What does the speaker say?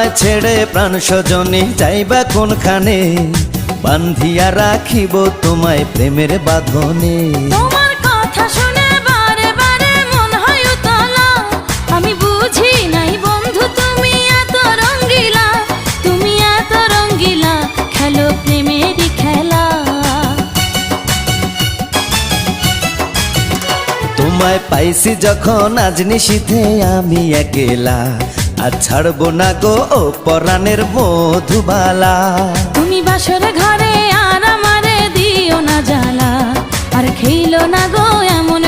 আমায় ছেড়ে প্রাণ স্বজনে যাইবা কোনখানে, বান্ধিয়া রাখিব তোমায় প্রেমের বাঁধনে। তোমার কথা শুনে বারে বারে মন হয় উতলা, আমি বুঝি নাই বন্ধু তুমি এত রঙ্গিলা, তুমি এত রঙ্গিলা, খেলো প্রেমেরই খেলা। তোমায় পাইছি যখন আজ নিশীথে আমি একেলা, আর ছাড়বো না গো ও পরাণের মধুবালা। তুমি বাসর ঘরে আর আমারে দিও না জ্বালা, আর খেইলো না গো এমন